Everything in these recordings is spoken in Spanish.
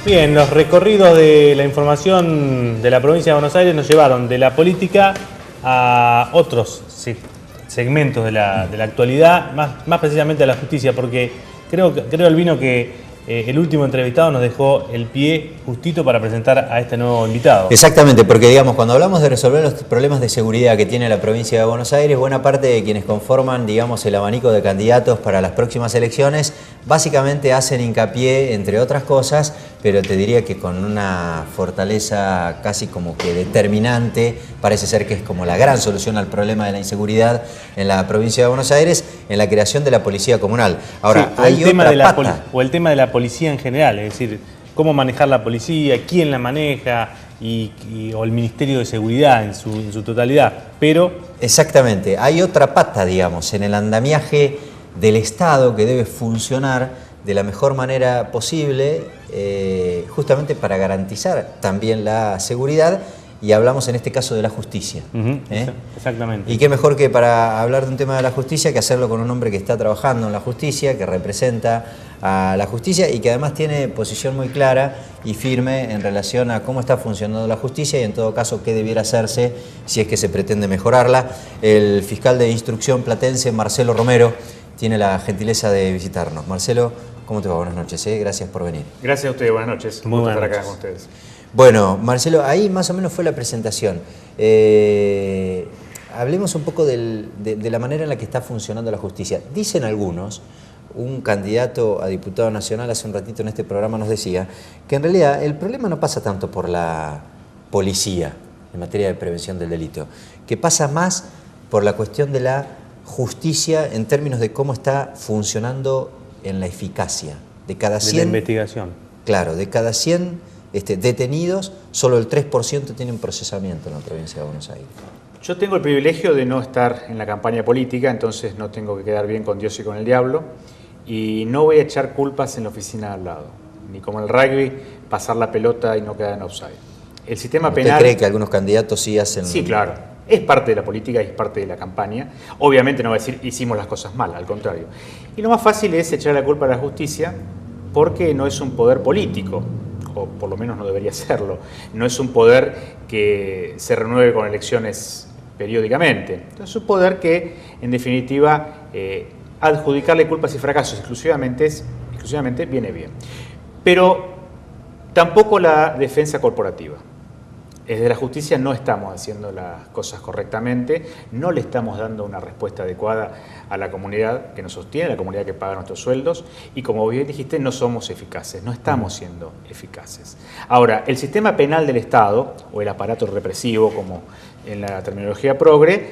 Bien, los recorridos de la información de la provincia de Buenos Aires nos llevaron de la política a otros segmentos de la actualidad, más precisamente a la justicia, porque creo Albino, que el último entrevistado nos dejó el pie justito para presentar a este nuevo invitado. Exactamente, porque digamos, cuando hablamos de resolver los problemas de seguridad que tiene la provincia de Buenos Aires, buena parte de quienes conforman, digamos, el abanico de candidatos para las próximas elecciones, básicamente hacen hincapié, entre otras cosas, pero te diría que con una fortaleza casi como que determinante, parece ser que es como la gran solución al problema de la inseguridad en la provincia de Buenos Aires, en la creación de la policía comunal. Ahora, sí, hay otra pata. O el tema de la policía en general, es decir, cómo manejar la policía, quién la maneja, o el Ministerio de Seguridad en su totalidad, pero... Exactamente, hay otra pata, digamos, en el andamiaje del Estado que debe funcionar de la mejor manera posible, justamente para garantizar también la seguridad, y hablamos en este caso de la justicia. Exactamente. Y qué mejor que para hablar de un tema de la justicia que hacerlo con un hombre que está trabajando en la justicia, que representa a la justicia y que además tiene posición muy clara y firme en relación a cómo está funcionando la justicia y en todo caso qué debiera hacerse si es que se pretende mejorarla. El fiscal de instrucción platense, Marcelo Romero, tiene la gentileza de visitarnos. Marcelo, ¿cómo te va? Buenas noches, gracias por venir. Gracias a ustedes, buenas noches. Muy buenas estar acá noches con ustedes. Bueno, Marcelo, ahí más o menos fue la presentación. Hablemos un poco de la manera en la que está funcionando la justicia. Dicen algunos, un candidato a diputado nacional hace un ratito en este programa nos decía, que en realidad el problema no pasa tanto por la policía en materia de prevención del delito, que pasa más por la cuestión de la justicia en términos de cómo está funcionando en la eficacia. De cada 100... De la investigación. Claro, de cada 100 detenidos, solo el 3% tienen procesamiento en la provincia de Buenos Aires. Yo tengo el privilegio de no estar en la campaña política, entonces no tengo que quedar bien con Dios y con el diablo, y no voy a echar culpas en la oficina al lado, ni como en el rugby, pasar la pelota y no quedar en offside. El sistema penal... ¿Usted cree que algunos candidatos sí hacen...? Sí, claro. Es parte de la política y es parte de la campaña. Obviamente no va a decir hicimos las cosas mal, al contrario. Y lo más fácil es echar la culpa a la justicia porque no es un poder político, o por lo menos no debería serlo. No es un poder que se renueve con elecciones periódicamente. Es un poder que, en definitiva, adjudicarle culpas y fracasos exclusivamente viene bien. Pero tampoco la defensa corporativa. Desde la justicia no estamos haciendo las cosas correctamente, no le estamos dando una respuesta adecuada a la comunidad que nos sostiene, a la comunidad que paga nuestros sueldos, y como bien dijiste, no somos eficaces, no estamos siendo eficaces. Ahora, el sistema penal del Estado, o el aparato represivo, como en la terminología progre,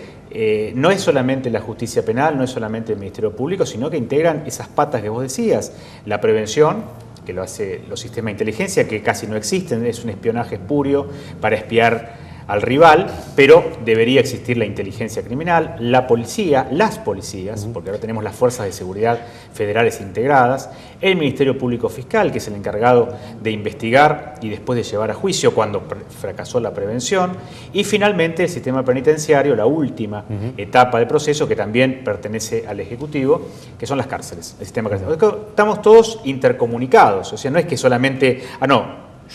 no es solamente la justicia penal, no es solamente el Ministerio Público, sino que integran esas patas que vos decías, la prevención, que lo hace los sistemas de inteligencia, que casi no existen, es un espionaje espurio para espiar al rival, pero debería existir la inteligencia criminal, la policía, las policías, porque ahora tenemos las fuerzas de seguridad federales integradas, el Ministerio Público Fiscal, que es el encargado de investigar y después de llevar a juicio cuando fracasó la prevención, y finalmente el sistema penitenciario, la última etapa del proceso, que también pertenece al Ejecutivo, que son las cárceles, el sistema carcelario. Estamos todos intercomunicados, o sea, no es que solamente,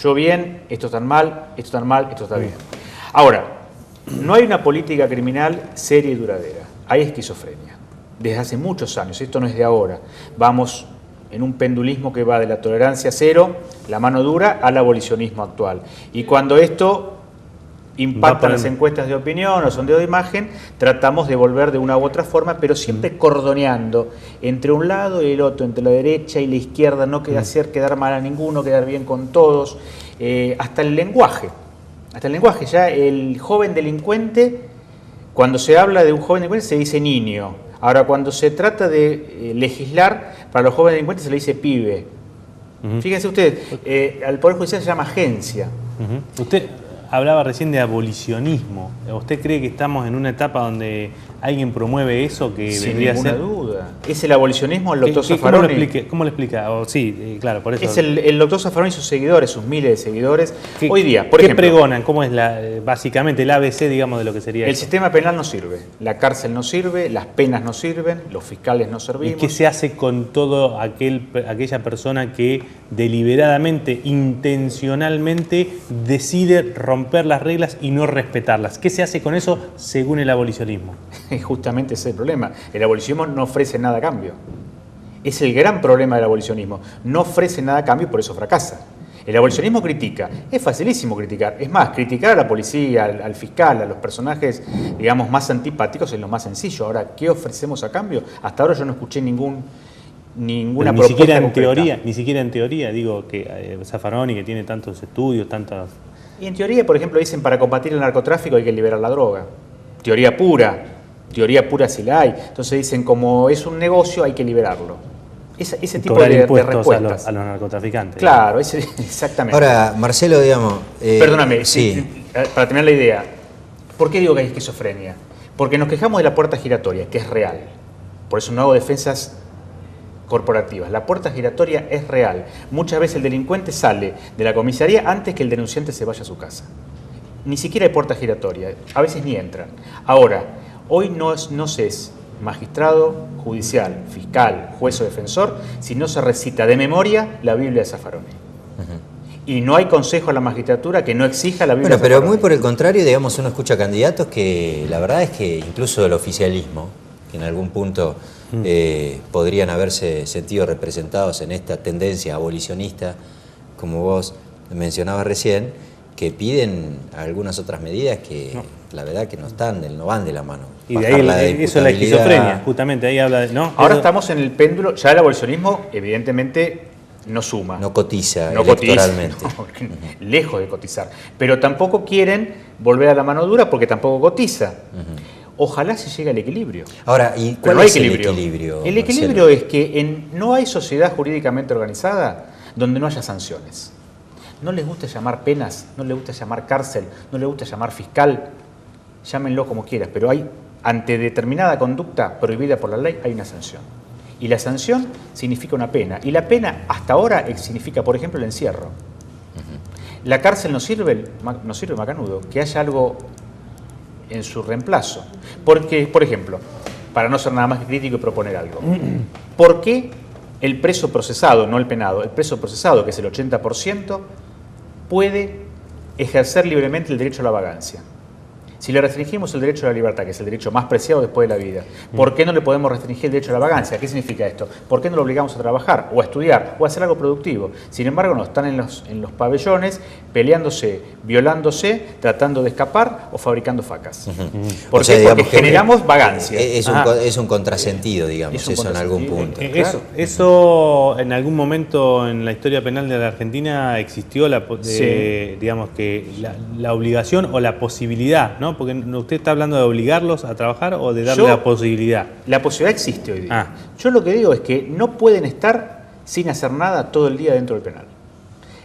yo bien, esto está mal, esto está mal, esto está bien. Ahora, no hay una política criminal seria y duradera, hay esquizofrenia. Desde hace muchos años, esto no es de ahora, vamos en un pendulismo que va de la tolerancia cero, la mano dura, al abolicionismo actual. Y cuando esto impacta en las encuestas de opinión o sondeo de imagen, tratamos de volver de una u otra forma, pero siempre cordoneando entre un lado y el otro, entre la derecha y la izquierda, no hacer quedar mal a ninguno, quedar bien con todos, hasta el lenguaje. Hasta el lenguaje, ya el joven delincuente, cuando se habla de un joven delincuente se dice niño. Ahora, cuando se trata de legislar, para los jóvenes delincuentes se le dice pibe. Fíjense ustedes, al Poder Judicial se llama agencia. Usted hablaba recién de abolicionismo. ¿Usted cree que estamos en una etapa donde ¿Alguien promueve eso que Sin vendría a ninguna ser? duda. ¿Es el abolicionismo el doctor ¿Cómo Zaffaroni? ¿Cómo lo explica? Sí, claro, por eso. Es el doctor Zaffaroni y sus seguidores, sus miles de seguidores. ¿Qué- Hoy día, por ¿Qué ejemplo, pregonan? ¿Cómo es básicamente el ABC, digamos, de lo que sería el eso? sistema penal no sirve, la cárcel no sirve, las penas no sirven, los fiscales no ¿Y servimos. qué se hace con todo aquella persona que deliberadamente, intencionalmente decide romper las reglas y no respetarlas? ¿Qué se hace con eso según el abolicionismo? Justamente ese es el problema. El abolicionismo no ofrece nada a cambio. Es el gran problema del abolicionismo. No ofrece nada a cambio y por eso fracasa. El abolicionismo critica. Es facilísimo criticar. Es más, criticar a la policía, al fiscal, a los personajes, digamos, más antipáticos es lo más sencillo. Ahora, ¿qué ofrecemos a cambio? Hasta ahora yo no escuché ninguna Pero propuesta concreta. ni siquiera en teoría, digo que Zaffaroni, que tiene tantos estudios, tantas... Y en teoría, por ejemplo, dicen para combatir el narcotráfico hay que liberar la droga. Teoría pura sí la hay. Entonces dicen, como es un negocio, hay que liberarlo. Ese tipo cobrar de impuestos respuestas. a los narcotraficantes. Claro, exactamente. Ahora, Marcelo, digamos... Perdóname, Sí. para terminar la idea, ¿por qué digo que hay esquizofrenia? Porque nos quejamos de la puerta giratoria, que es real. Por eso no hago defensas corporativas. La puerta giratoria es real. Muchas veces el delincuente sale de la comisaría antes que el denunciante se vaya a su casa. Ni siquiera hay puerta giratoria, a veces ni entran. Ahora, hoy no se es magistrado, judicial, fiscal, juez o defensor si no se recita de memoria la Biblia de Zaffaroni. Y no hay consejo a la magistratura que no exija la Biblia Bueno, de pero Zaffaroni. muy por el contrario, digamos, uno escucha candidatos que la verdad es que incluso el oficialismo, que en algún punto podrían haberse sentido representados en esta tendencia abolicionista, como vos mencionabas recién, que piden algunas otras medidas que la verdad que no van de la mano. Y de Bajar ahí eso es la imputabilidad. esquizofrenia, justamente ahí habla de... ¿no? Ahora Eso- estamos en el péndulo, ya el abolicionismo evidentemente no suma. No cotiza No cotiza, electoralmente. no, lejos de cotizar. Pero tampoco quieren volver a la mano dura porque tampoco cotiza. Ojalá se llegue al equilibrio. Ahora, ¿y Pero cuál no hay es el equilibrio. equilibrio? El equilibrio es que no hay sociedad jurídicamente organizada donde no haya sanciones. No les gusta llamar penas, no les gusta llamar cárcel, no les gusta llamar fiscal, llámenlo como quieras, pero hay, ante determinada conducta prohibida por la ley, hay una sanción. Y la sanción significa una pena. Y la pena hasta ahora significa, por ejemplo, el encierro. La cárcel no sirve, macanudo, que haya algo en su reemplazo. Porque, por ejemplo, para no ser nada más que crítico y proponer algo, ¿por qué el preso procesado, no el penado, el preso procesado, que es el 80%, puede ejercer libremente el derecho a la vagancia? Si le restringimos el derecho a la libertad, que es el derecho más preciado después de la vida, ¿por qué no le podemos restringir el derecho a la vagancia? ¿Qué significa esto? ¿Por qué no lo obligamos a trabajar o a estudiar o a hacer algo productivo? Sin embargo, no, están en los pabellones peleándose, violándose, tratando de escapar o fabricando facas. ¿Por O sea, qué? digamos Porque que generamos vagancia. Es un contrasentido, digamos, Es un eso en algún contrasentido. punto. Claro. Eso en algún momento en la historia penal de la Argentina existió Sí. digamos que la obligación o la posibilidad, ¿no? Porque usted está hablando de obligarlos a trabajar o de darle Yo- la posibilidad. La posibilidad existe hoy día. Ah. Yo lo que digo es que no pueden estar sin hacer nada todo el día dentro del penal.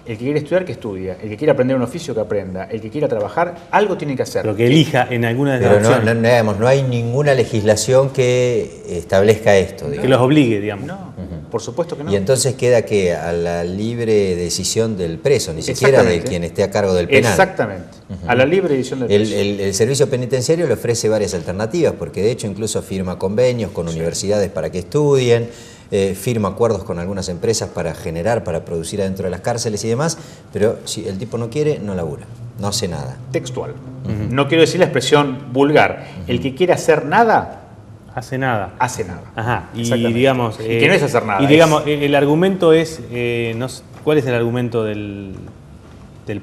El que quiere estudiar, que estudia. El que quiere aprender un oficio, que aprenda. El que quiera trabajar, algo tiene que hacer. Pero que elija en alguna de las Pero opciones. digamos, no hay ninguna legislación que establezca esto, Que digamos. los obligue, digamos. No, por supuesto que no. Y entonces queda que a la libre decisión del preso, ni siquiera de Exactamente. quien esté a cargo del penal. Exactamente. A la libre edición del El, preso. el servicio penitenciario le ofrece varias alternativas, porque de hecho incluso firma convenios con universidades para que estudien, firma acuerdos con algunas empresas para generar, para producir adentro de las cárceles y demás, pero si el tipo no quiere, no labura, no hace nada. Textual. No quiero decir la expresión vulgar. El que quiere hacer nada, Hace nada. hace nada. Ajá, y Exactamente. digamos... Y que no es hacer nada. Y digamos, el argumento es... no sé, ¿cuál es el argumento del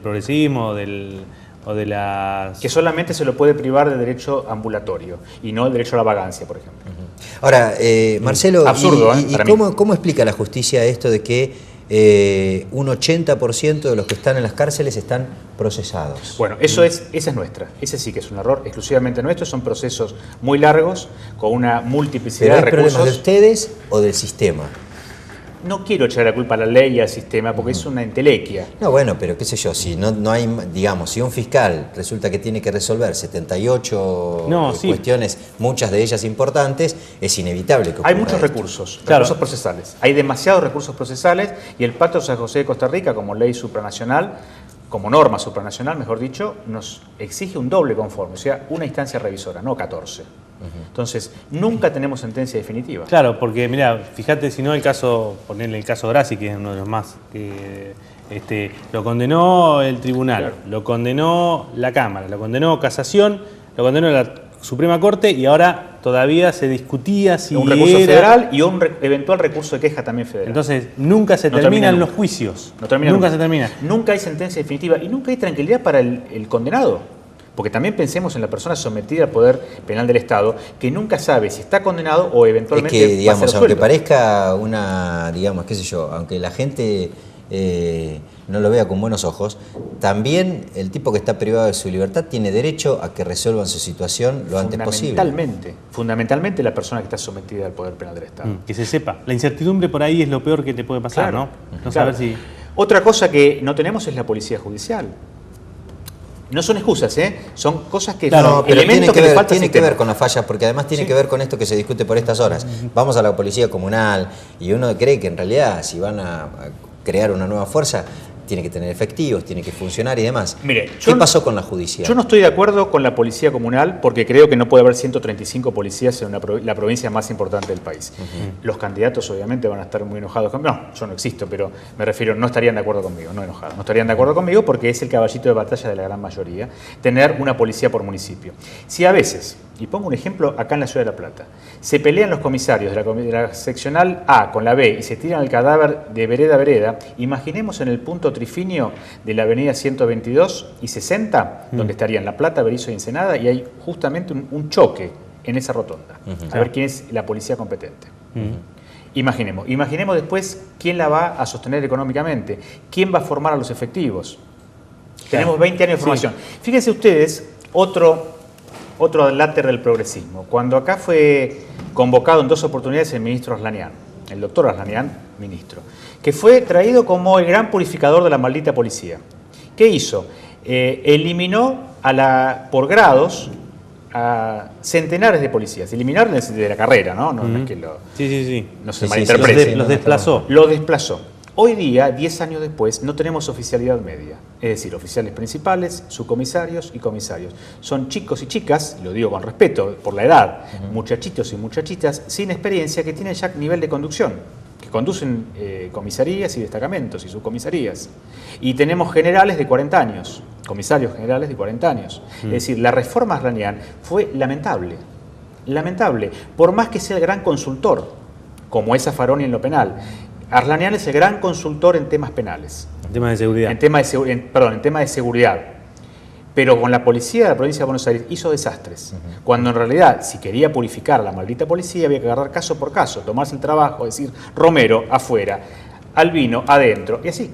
progresismo o de las... Que solamente se lo puede privar del derecho ambulatorio y no el derecho a la vagancia, por ejemplo. Ahora, Marcelo, Absurdo, para mí. ¿cómo explica la justicia esto de que un 80% de los que están en las cárceles están procesados? Bueno, esa es nuestra. Ese sí que es un error exclusivamente nuestro. Son procesos muy largos, con una multiplicidad ¿Pero hay de problemas de recursos. ustedes o del sistema? no quiero echar la culpa a la ley y al sistema porque es una entelequia. No, bueno, pero qué sé yo, si no hay, digamos, si un fiscal resulta que tiene que resolver 78 cuestiones, muchas de ellas importantes, es inevitable que ocurra Hay muchos esto. recursos procesales. Hay demasiados recursos procesales y el Pacto de San José de Costa Rica, como ley supranacional, como norma supranacional, mejor dicho, nos exige un doble conforme, o sea, una instancia revisora, no 14. Entonces, nunca tenemos sentencia definitiva. Claro, porque mira, fíjate, si no el caso, ponerle el caso Grassi, que es uno de los más, lo condenó el tribunal, claro, lo condenó la Cámara, lo condenó Casación, lo condenó la Suprema Corte y ahora todavía se discutía si un recurso federal y un eventual recurso de queja también federal. Entonces, nunca se terminan los juicios. Nunca se termina. Nunca hay sentencia definitiva y nunca hay tranquilidad para el condenado. Porque también pensemos en la persona sometida al poder penal del Estado, que nunca sabe si está condenado o eventualmente es que, digamos, va a ser aunque absuelto. parezca una, digamos, qué sé yo, aunque la gente no lo vea con buenos ojos, también el tipo que está privado de su libertad tiene derecho a que resuelvan su situación lo antes posible. Fundamentalmente la persona que está sometida al poder penal del Estado. Que se sepa. La incertidumbre por ahí es lo peor que te puede pasar, Claro, ¿no? claro. Saber si... Otra cosa que no tenemos es la policía judicial. No son excusas, son cosas que Claro, son pero elementos tiene que ver con las fallas, porque además tiene que ver con esto que se discute por estas horas. Vamos a la policía comunal y uno cree que en realidad si van a crear una nueva fuerza, tiene que tener efectivos, tiene que funcionar y demás. Mire, ¿Qué pasó con la judicial? Yo no estoy de acuerdo con la policía comunal porque creo que no puede haber 135 policías en la provincia más importante del país. Los candidatos obviamente van a estar muy enojados conmigo. No, yo no existo, pero me refiero, no estarían de acuerdo conmigo, no enojados. No estarían de acuerdo conmigo porque es el caballito de batalla de la gran mayoría, tener una policía por municipio. Si a veces, y pongo un ejemplo acá en la ciudad de La Plata, se pelean los comisarios de la seccional A con la B y se tiran el cadáver de vereda a vereda, imaginemos en el punto trifinio de la avenida 122 y 60, donde estarían La Plata, Berisso y Ensenada, y hay justamente un choque en esa rotonda. A ver quién es la policía competente. Imaginemos después quién la va a sostener económicamente, quién va a formar a los efectivos. Tenemos 20 años de formación. Fíjense ustedes, otro láter del progresismo. Cuando acá fue convocado en 2 oportunidades el ministro Aslanian, el doctor Aslanian, ministro, que fue traído como el gran purificador de la maldita policía. ¿Qué hizo? Eliminó por grados a centenares de policías. Eliminar de la carrera, ¿no? No es que no se malinterprete. Los desplazó. Los desplazó. Hoy día, 10 años después, no tenemos oficialidad media. Es decir, oficiales principales, subcomisarios y comisarios. Son chicos y chicas, lo digo con respeto por la edad, muchachitos y muchachitas sin experiencia que tienen ya nivel de conducción, que conducen comisarías y destacamentos y subcomisarías. Y tenemos generales de 40 años, comisarios generales de 40 años. Es decir, la reforma Aslanian fue lamentable. Lamentable, por más que sea el gran consultor, como es Zaffaroni en lo penal. Aslanian es el gran consultor en temas penales. En temas de seguridad. En temas de seguridad. Pero con la policía de la provincia de Buenos Aires hizo desastres. Cuando en realidad, si quería purificar a la maldita policía, había que agarrar caso por caso, tomarse el trabajo, decir, Romero afuera, Albino adentro, y así.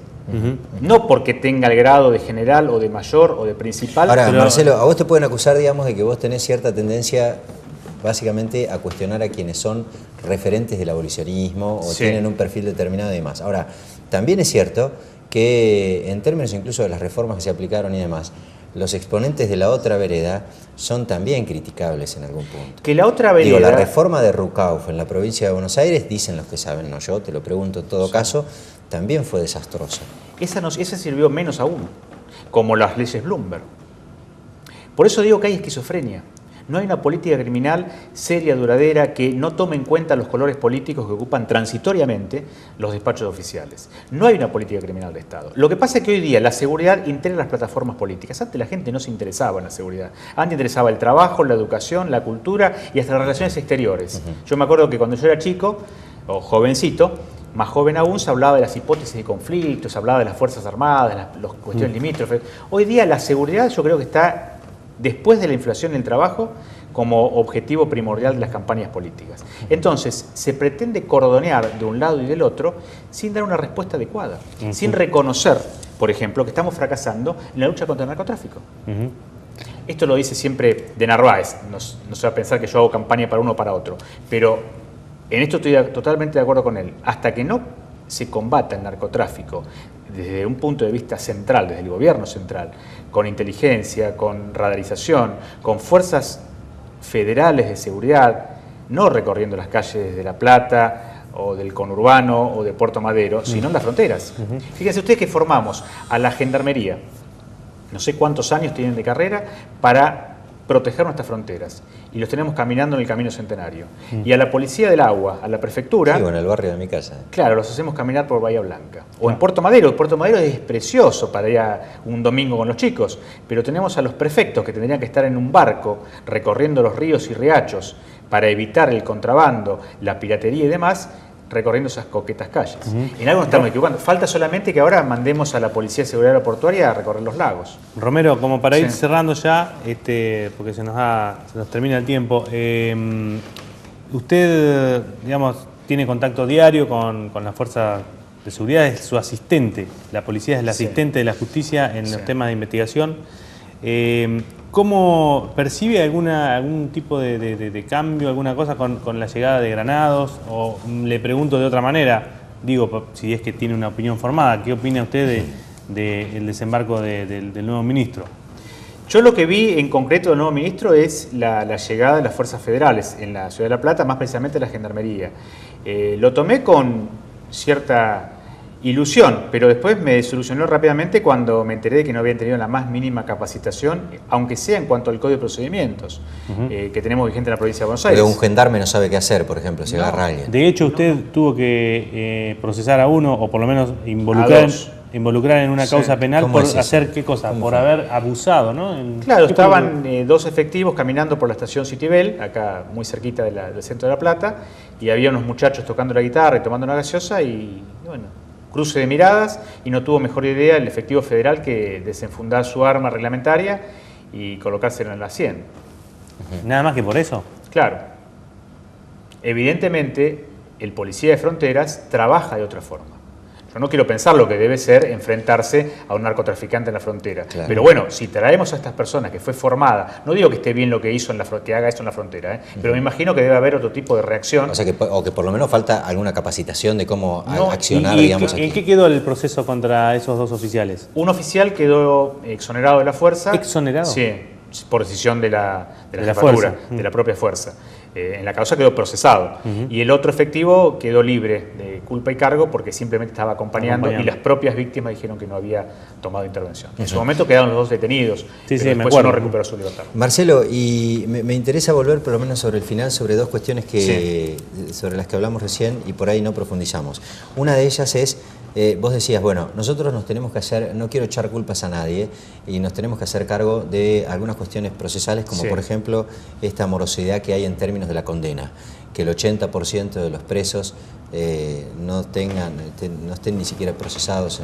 No porque tenga el grado de general o de mayor o de principal. Ahora, Marcelo, a vos te pueden acusar, digamos, de que vos tenés cierta tendencia básicamente a cuestionar a quienes son referentes del abolicionismo o tienen un perfil determinado y demás. Ahora, también es cierto que en términos incluso de las reformas que se aplicaron y demás, los exponentes de la otra vereda son también criticables en algún punto. Que la otra vereda... Digo, la reforma de Rucauf en la provincia de Buenos Aires, dicen los que saben, no yo, te lo pregunto en todo caso, también fue desastrosa. Esa sirvió menos aún, como las leyes Bloomberg. Por eso digo que hay esquizofrenia. No hay una política criminal seria, duradera, que no tome en cuenta los colores políticos que ocupan transitoriamente los despachos oficiales. No hay una política criminal de Estado. Lo que pasa es que hoy día la seguridad integra las plataformas políticas. Antes la gente no se interesaba en la seguridad. Antes interesaba el trabajo, la educación, la cultura y hasta las relaciones exteriores. Yo me acuerdo que cuando yo era chico, o jovencito, más joven aún, se hablaba de las hipótesis de conflictos, se hablaba de las Fuerzas Armadas, las cuestiones limítrofes. Hoy día la seguridad yo creo que está, después de la inflación del trabajo, como objetivo primordial de las campañas políticas. Entonces, se pretende cordonear de un lado y del otro sin dar una respuesta adecuada, sin reconocer, por ejemplo, que estamos fracasando en la lucha contra el narcotráfico. Esto lo dice siempre de Narváez, no se va a pensar que yo hago campaña para uno o para otro, pero en esto estoy totalmente de acuerdo con él. Hasta que no se combata el narcotráfico desde un punto de vista central, desde el gobierno central, con inteligencia, con radarización, con fuerzas federales de seguridad, no recorriendo las calles de La Plata o del conurbano o de Puerto Madero, sino en las fronteras. Fíjense ustedes que formamos a la Gendarmería, no sé cuántos años tienen de carrera, para proteger nuestras fronteras. Y los tenemos caminando en el Camino Centenario. Y a la Policía del Agua, a la Prefectura... Sí, en el barrio de mi casa. Claro, los hacemos caminar por Bahía Blanca. O en Puerto Madero. Puerto Madero es precioso para ir a un domingo con los chicos, pero tenemos a los prefectos que tendrían que estar en un barco recorriendo los ríos y riachos para evitar el contrabando, la piratería y demás, recorriendo esas coquetas calles. En algo nos estamos equivocando. Falta solamente que ahora mandemos a la Policía de Seguridad Aeroportuaria a recorrer los lagos. Romero, como para ir cerrando ya, porque se nos termina el tiempo, usted, digamos, tiene contacto diario con la fuerza de seguridad, es su asistente, la policía es el asistente de la justicia en los temas de investigación. ¿Cómo percibe algún tipo de cambio, alguna cosa con la llegada de Granados? O le pregunto de otra manera, digo, si es que tiene una opinión formada, ¿qué opina usted del desembarco del nuevo ministro? Yo lo que vi en concreto del nuevo ministro es la llegada de las fuerzas federales en la Ciudad de La Plata, más precisamente la Gendarmería. Lo tomé con cierta ilusión, pero después me desilusionó rápidamente cuando me enteré de que no habían tenido la más mínima capacitación, aunque sea en cuanto al Código de Procedimientos que tenemos vigente en la provincia de Buenos Aires. Pero un gendarme no sabe qué hacer, por ejemplo, si agarra a alguien. De hecho, usted tuvo que procesar a uno, o por lo menos involucrar en una causa penal por hacer qué cosa, por haber abusado, ¿no? Claro, estaban dos efectivos caminando por la estación Citibel, acá muy cerquita del centro de La Plata, y había unos muchachos tocando la guitarra y tomando una gaseosa y bueno, cruce de miradas, y no tuvo mejor idea el efectivo federal que desenfundar su arma reglamentaria y colocársela en la 100. ¿Nada más que por eso? Claro. Evidentemente, el policía de fronteras trabaja de otra forma. Yo no quiero pensar lo que debe ser enfrentarse a un narcotraficante en la frontera. Claro. Pero bueno, si traemos a estas personas que fue formada, no digo que esté bien lo que hizo que haga esto en la frontera, pero me imagino que debe haber otro tipo de reacción. O sea, que por lo menos falta alguna capacitación de cómo accionar, digamos, aquí. ¿En qué quedó el proceso contra esos dos oficiales? Un oficial quedó exonerado de la fuerza. ¿Exonerado? Sí, por decisión de la jefatura, de la propia fuerza. En la causa quedó procesado. Y el otro efectivo quedó libre de culpa y cargo porque simplemente estaba acompañando y las propias víctimas dijeron que no había tomado intervención. En su momento quedaron los dos detenidos, pero después uno recuperó su libertad. Marcelo, y me interesa volver por lo menos sobre el final, sobre dos cuestiones sobre las que hablamos recién y por ahí no profundizamos. Una de ellas es, vos decías, bueno, nosotros nos tenemos que hacer, no quiero echar culpas a nadie, y nos tenemos que hacer cargo de algunas cuestiones procesales, como por ejemplo esta morosidad que hay en términos de la condena, que el 80% de los presos no estén ni siquiera procesados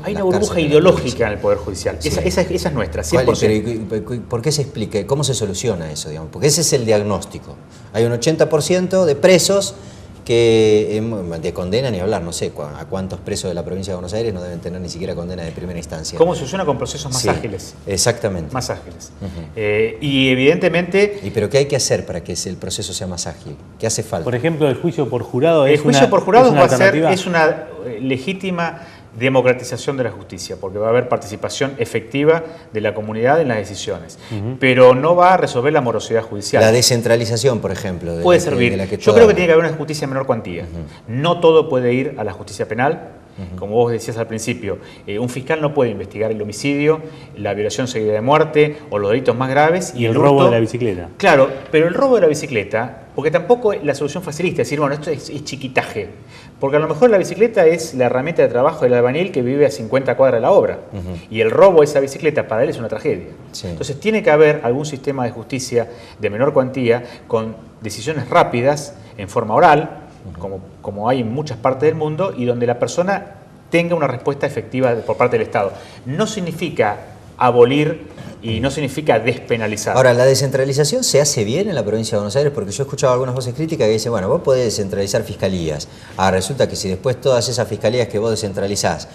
hay una burbuja ideológica en el Poder Judicial. Esa es nuestra, 100%. ¿Por qué se explica? ¿Cómo se soluciona eso? Digamos? Porque ese es el diagnóstico. Hay un 80% de presos que de condena ni hablar, no sé a cuántos presos de la provincia de Buenos Aires no deben tener ni siquiera condena de primera instancia. ¿Cómo se soluciona? Con procesos más ágiles. Exactamente. Más ágiles. Y evidentemente... ¿Pero qué hay que hacer para que el proceso sea más ágil? ¿Qué hace falta? Por ejemplo, el juicio por jurado es una... El juicio por jurado es una legítima democratización de la justicia, porque va a haber participación efectiva de la comunidad en las decisiones, pero no va a resolver la morosidad judicial. La descentralización, por ejemplo. Puede servir. Yo creo que tiene que haber una justicia de menor cuantía. No todo puede ir a la justicia penal. Como vos decías al principio, un fiscal no puede investigar el homicidio, la violación seguida de muerte o los delitos más graves. Y el robo de la bicicleta. Claro, pero el robo de la bicicleta, porque tampoco la solución facilista, es decir, bueno, esto es chiquitaje. Porque a lo mejor la bicicleta es la herramienta de trabajo del albañil que vive a 50 cuadras de la obra. Y el robo de esa bicicleta para él es una tragedia. Entonces tiene que haber algún sistema de justicia de menor cuantía con decisiones rápidas, en forma oral, como hay en muchas partes del mundo, y donde la persona tenga una respuesta efectiva por parte del Estado. No significa abolir y no significa despenalizar. Ahora, ¿la descentralización se hace bien en la provincia de Buenos Aires? Porque yo he escuchado algunas voces críticas que dicen, bueno, vos podés descentralizar fiscalías. Resulta que si después todas esas fiscalías que vos descentralizás,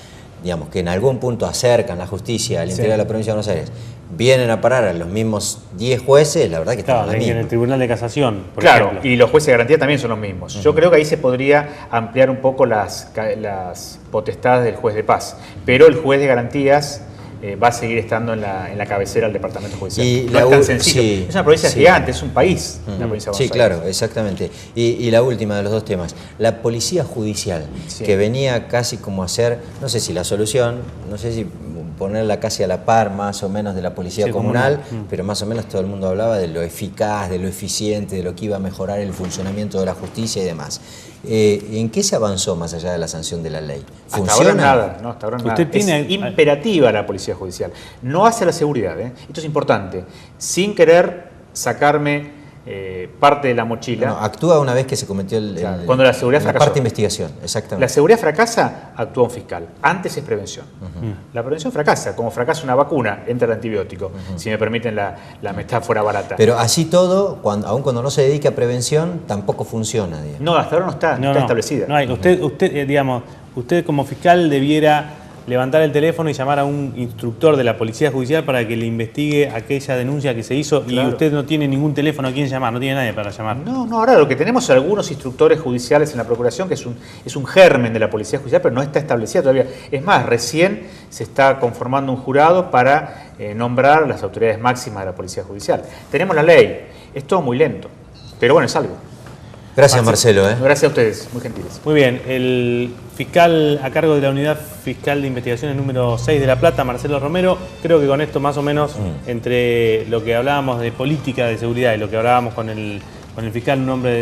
digamos, que en algún punto acercan la justicia al interior de la provincia de Buenos Aires, vienen a parar a los mismos 10 jueces, la verdad que están Claro, en la en el misma. Tribunal de Casación, por Claro, ejemplo. y los jueces de garantía también son los mismos. Yo creo que ahí se podría ampliar un poco las potestades del juez de paz, pero el juez de garantías va a seguir estando en la cabecera del departamento judicial. Y no la es tan u- sencillo. sí, Es una provincia sí. gigante, es un país, la provincia de Sí, Buenos claro, Aires. exactamente. Y la última de los dos temas, la policía judicial, Sí. que venía casi como a ser, no sé si la solución, no sé si ponerla casi a la par más o menos de la policía Sí, comunal, comunal. pero más o menos todo el mundo hablaba de lo eficaz, de lo eficiente, de lo que iba a mejorar el funcionamiento de la justicia y demás. ¿En qué se avanzó más allá de la sanción de la ley? Hasta ahora nada, no, hasta ahora nada. Usted tiene- Es imperativa la policía judicial. No hace la seguridad, ¿eh? Esto es importante. Sin querer sacarme parte de la mochila. No, actúa una vez que se cometió Claro, cuando la seguridad la fracasó. parte de investigación, exactamente. La seguridad fracasa, actúa un fiscal. Antes es prevención. La prevención fracasa. Como fracasa una vacuna, entra el antibiótico. Si me permiten la metáfora barata. Pero así todo, aun cuando no se dedica a prevención, tampoco funciona. Digamos. No, hasta ahora no está, No, está no, establecida. no hay. Digamos, usted como fiscal debiera levantar el teléfono y llamar a un instructor de la Policía Judicial para que le investigue aquella denuncia que se hizo y Claro. usted no tiene ningún teléfono a quien llamar, no tiene nadie para llamar. No, ahora lo que tenemos es algunos instructores judiciales en la Procuración, que es un germen de la Policía Judicial, pero no está establecida todavía. Es más, recién se está conformando un jurado para nombrar a las autoridades máximas de la Policía Judicial. Tenemos la ley, es todo muy lento, pero bueno, es algo. Gracias, Marcelo. Gracias a ustedes, muy gentiles. Muy bien, el fiscal a cargo de la Unidad Fiscal de Investigaciones número 6 de La Plata, Marcelo Romero, creo que con esto más o menos, entre lo que hablábamos de política de seguridad y lo que hablábamos con el fiscal en nombre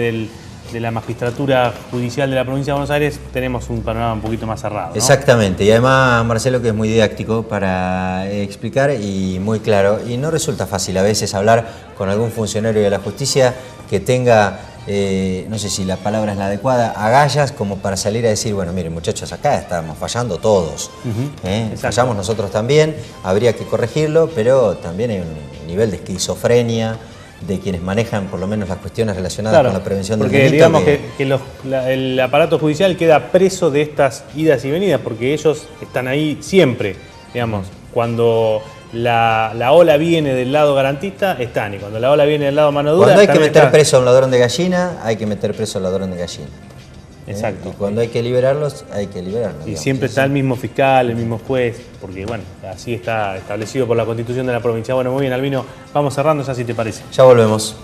de la Magistratura Judicial de la Provincia de Buenos Aires, tenemos un panorama un poquito más cerrado, ¿no? Exactamente, y además Marcelo que es muy didáctico para explicar y muy claro, y no resulta fácil a veces hablar con algún funcionario de la justicia que tenga, no sé si la palabra es la adecuada, agallas como para salir a decir, bueno, miren muchachos, acá estamos fallando todos, Exacto. fallamos nosotros también, habría que corregirlo, pero también hay un nivel de esquizofrenia de quienes manejan por lo menos las cuestiones relacionadas Claro, con la prevención del porque delito. digamos el aparato judicial queda preso de estas idas y venidas, porque ellos están ahí siempre, digamos, cuando la ola viene del lado garantista, están, y cuando la ola viene del lado mano dura, Cuando hay que también meter están. preso a un ladrón de gallina, hay que meter preso al ladrón de gallina. Exacto. Y cuando hay que liberarlos, hay que liberarlos. Y digamos. siempre está el mismo fiscal, el mismo juez, porque bueno, así está establecido por la Constitución de la provincia. Bueno, muy bien, Albino, vamos cerrando ya si te parece. Ya volvemos.